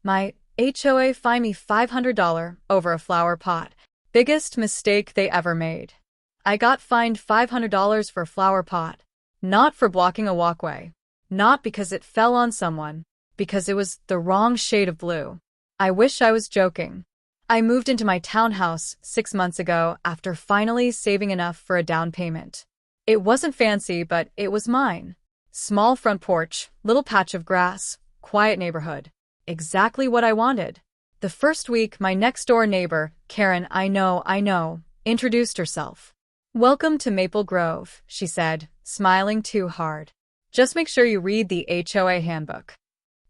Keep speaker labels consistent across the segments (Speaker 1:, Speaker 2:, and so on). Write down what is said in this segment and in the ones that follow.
Speaker 1: My HOA fined me $500 over a flower pot. Biggest mistake they ever made. I got fined $500 for a flower pot. Not for blocking a walkway. Not because it fell on someone. Because it was the wrong shade of blue. I wish I was joking. I moved into my townhouse 6 months ago after finally saving enough for a down payment. It wasn't fancy, but it was mine. Small front porch, little patch of grass, quiet neighborhood. Exactly what I wanted. The first week, my next-door neighbor, Karen, I know, introduced herself. "Welcome to Maple Grove," she said, smiling too hard. "Just make sure you read the HOA handbook."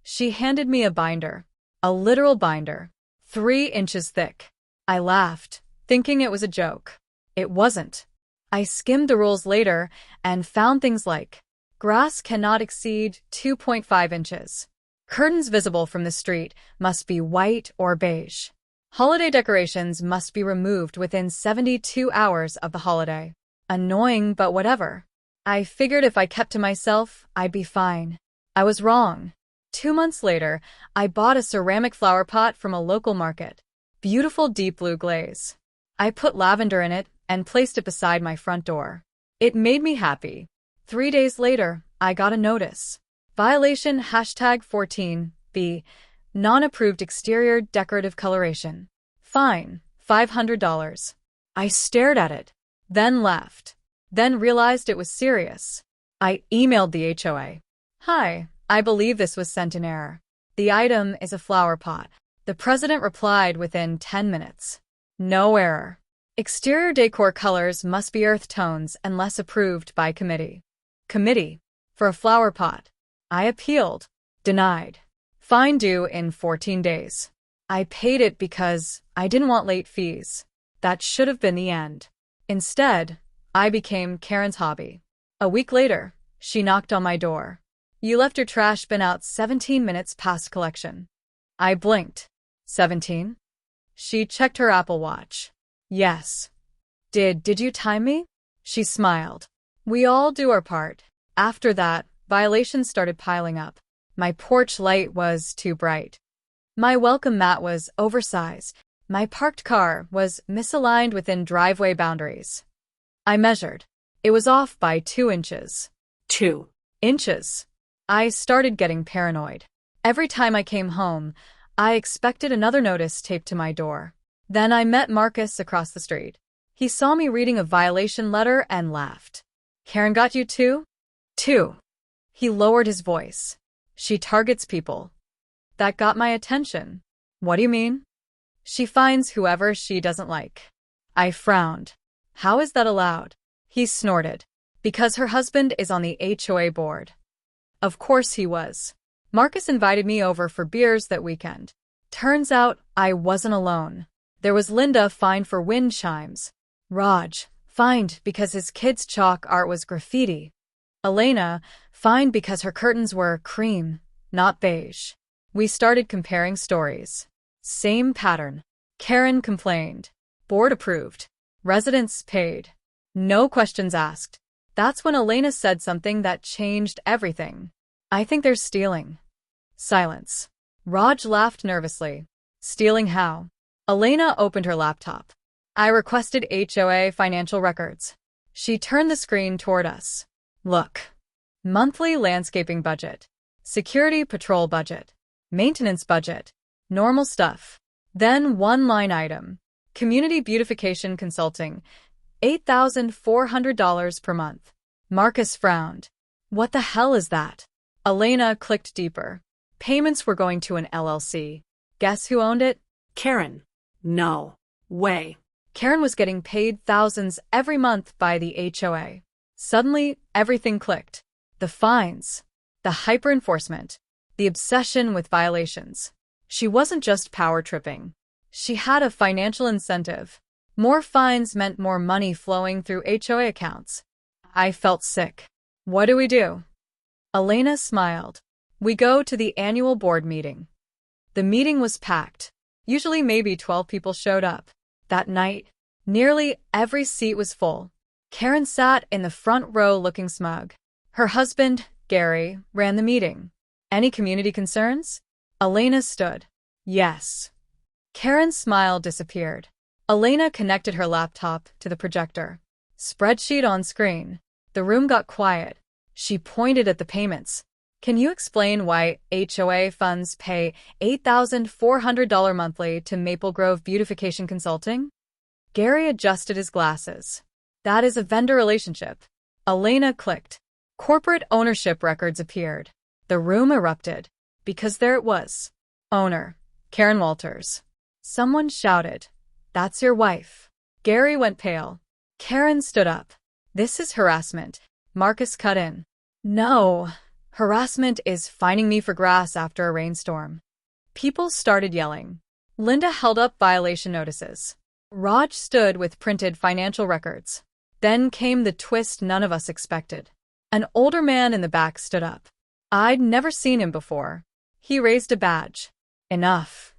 Speaker 1: She handed me a binder. A literal binder. 3 inches thick. I laughed, thinking it was a joke. It wasn't. I skimmed the rules later and found things like grass cannot exceed 2.5 inches. Curtains visible from the street must be white or beige. Holiday decorations must be removed within 72 hours of the holiday. Annoying, but whatever. I figured if I kept to myself, I'd be fine. I was wrong. 2 months later, I bought a ceramic flower pot from a local market. Beautiful deep blue glaze. I put lavender in it and placed it beside my front door. It made me happy. 3 days later, I got a notice. Violation #14B. Non-approved exterior decorative coloration. Fine, $500. I stared at it, then laughed, then realized it was serious. I emailed the HOA. "Hi, I believe this was sent in error. The item is a flower pot." The president replied within 10 minutes. "No error. Exterior decor colors must be earth tones unless approved by committee." Committee? For a flower pot. I appealed. Denied. Fine due in 14 days. I paid it because I didn't want late fees. That should have been the end. Instead, I became Karen's hobby. A week later, she knocked on my door. "You left your trash bin out 17 minutes past collection." I blinked. 17? She checked her Apple Watch. "Yes." Did you time me?" She smiled. "We all do our part." After that, violations started piling up. My porch light was too bright. My welcome mat was oversized. My parked car was misaligned within driveway boundaries. I measured. It was off by 2 inches. 2 inches. I started getting paranoid. Every time I came home, I expected another notice taped to my door. Then I met Marcus across the street. He saw me reading a violation letter and laughed. "Karen got you too?" "Two." He lowered his voice. "She targets people." That got my attention. "What do you mean?" "She fines whoever she doesn't like." I frowned. "How is that allowed?" He snorted. "Because her husband is on the HOA board." Of course he was. Marcus invited me over for beers that weekend. Turns out I wasn't alone. There was Linda, fined for wind chimes. Raj, fined because his kid's chalk art was graffiti. Elena, fined because her curtains were cream, not beige. We started comparing stories. Same pattern. Karen complained. Board approved. Residents paid. No questions asked. That's when Elena said something that changed everything. "I think they're stealing." Silence. Raj laughed nervously. "Stealing how?" Elena opened her laptop. "I requested HOA financial records." She turned the screen toward us. "Look. Monthly landscaping budget. Security patrol budget. Maintenance budget. Normal stuff. Then one line item. Community beautification consulting. $8,400 per month." Marcus frowned. "What the hell is that?" Elena clicked deeper. Payments were going to an LLC. Guess who owned it?
Speaker 2: Karen. No way.
Speaker 1: Karen was getting paid thousands every month by the HOA. Suddenly, everything clicked. The fines. The hyper-enforcement. The obsession with violations. She wasn't just power-tripping. She had a financial incentive. More fines meant more money flowing through HOA accounts. I felt sick. "What do we do?" Elena smiled. "We go to the annual board meeting." The meeting was packed. Usually maybe 12 people showed up. That night, nearly every seat was full. Karen sat in the front row looking smug. Her husband, Gary, ran the meeting. "Any community concerns?" Elena stood. Yes. Karen's smile disappeared. Elena connected her laptop to the projector. Spreadsheet on screen. The room got quiet. She pointed at the payments. Can you explain why HOA funds pay $8,400 monthly to Maple Grove Beautification Consulting? Gary adjusted his glasses. That is a vendor relationship. Elena clicked. Corporate ownership records appeared. The room erupted. Because there it was. Owner. Karen Walters. Someone shouted. That's your wife. Gary went pale. Karen stood up. This is harassment. Marcus cut in. No. Harassment is fining me for grass after a rainstorm. People started yelling. Linda held up violation notices. Raj stood with printed financial records. Then came the twist none of us expected. An older man in the back stood up. I'd never seen him before. He raised a badge. Enough.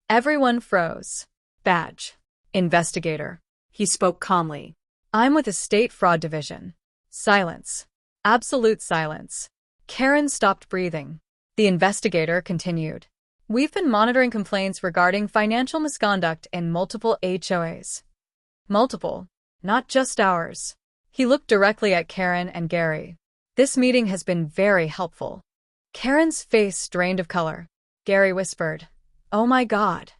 Speaker 1: Everyone froze. Badge. Investigator.
Speaker 2: He spoke calmly.
Speaker 1: I'm with the State Fraud Division. Silence. Absolute silence. Karen stopped breathing. The investigator continued. We've been monitoring complaints regarding financial misconduct in multiple HOAs. Multiple, not just ours. He looked directly at Karen and Gary. This meeting has been very helpful. Karen's face drained of color. Gary whispered, Oh my God.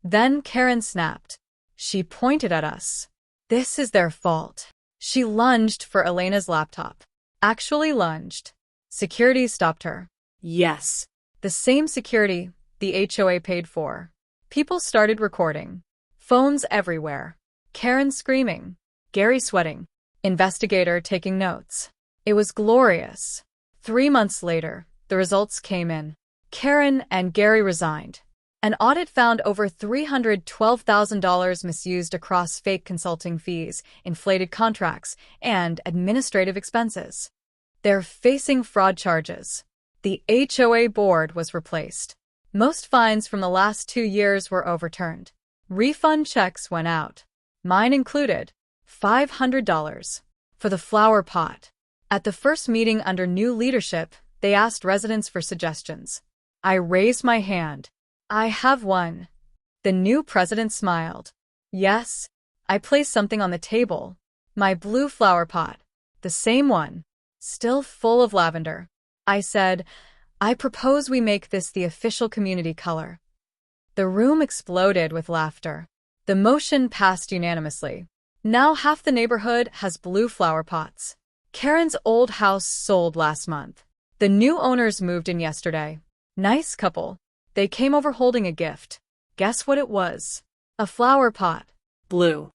Speaker 1: Then Karen snapped. She pointed at us. This is their fault. She lunged for Elena's laptop. Actually lunged. Security stopped her.
Speaker 2: Yes.
Speaker 1: The same security the HOA paid for. People started recording. Phones everywhere. Karen screaming. Gary sweating. Investigator taking notes. It was glorious. 3 months later, the results came in. Karen and Gary resigned. An audit found over $312,000 misused across fake consulting fees, inflated contracts, and administrative expenses. They're facing fraud charges. The HOA board was replaced. Most fines from the last 2 years were overturned. Refund checks went out. Mine included $500 for the flower pot. At the first meeting under new leadership, they asked residents for suggestions. I raised my hand. I have one. The new president smiled. Yes, I placed something on the table. My blue flower pot. The same one. Still full of lavender. I said, I propose we make this the official community color. The room exploded with laughter. The motion passed unanimously. Now half the neighborhood has blue flower pots. Karen's old house sold last month. The new owners moved in yesterday. Nice couple. They came over holding a gift. Guess what it was? A flower pot.
Speaker 2: Blue.